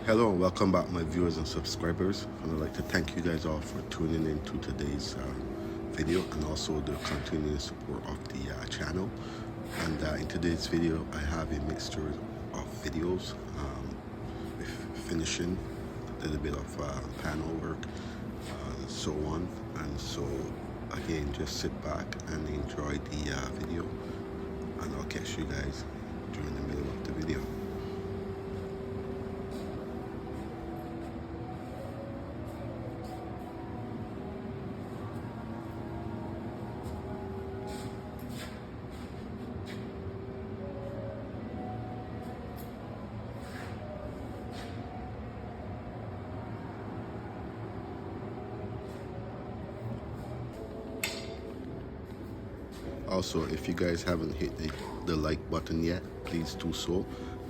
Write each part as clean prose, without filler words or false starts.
Hello and welcome back, my viewers and subscribers. And I'd like to thank you guys all for tuning in to today's video and also the continuing support of the channel. And in today's video, I have a mixture of videos with finishing, a little bit of panel work, and so on. And so, again, just sit back and enjoy the video, and I'll catch you guys during the middle of the video. Also, if you guys haven't hit the like button yet, please do so.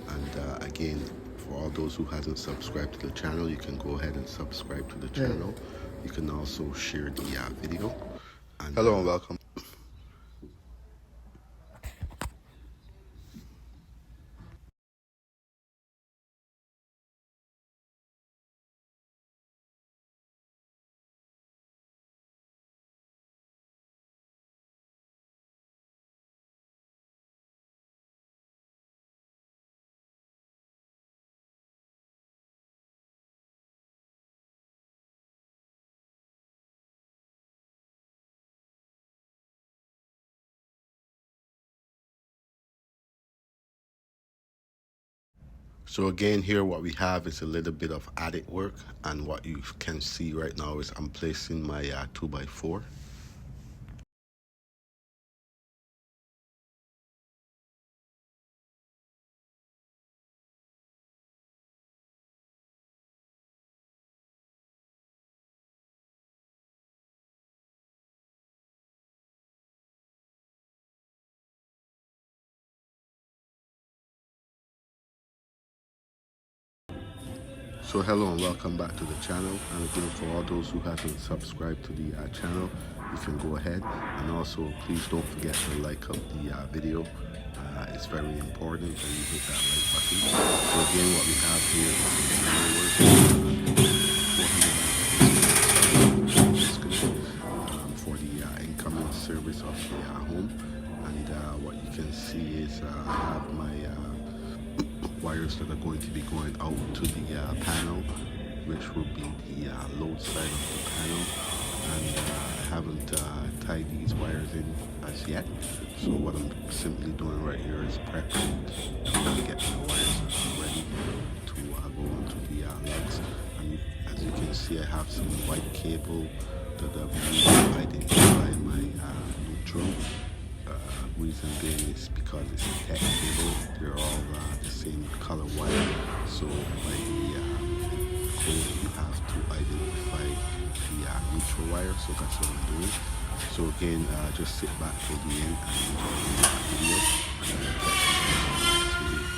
And again, for all those who hasn't subscribed to the channel, you can go ahead and subscribe to the channel. You can also share the video. And, hello and welcome. So again, here what we have is a little bit of attic work, and what you can see right now is I'm placing my 2x4. So hello and welcome back to the channel, and again, for all those who haven't subscribed to the channel, you can go ahead, and also please don't forget to like up the video. It's very important that you hit that like button. So again, what we have here is for the incoming service of the home, and what you can see is I have my wires that are going to be going out to the panel, which will be the load side of the panel, and I haven't tied these wires in as yet. So what I'm simply doing right here is prepping to get my wires ready to go onto the lugs. And as you can see, I have some white cable that I've used to identify my neutral. Reason being is because it's a tech cable. They're all the same color wire, so by the code you have to identify the neutral wire. So that's what I'm doing. So again, just sit back till the end and enjoy the video, and I'll catch you guys on the next video.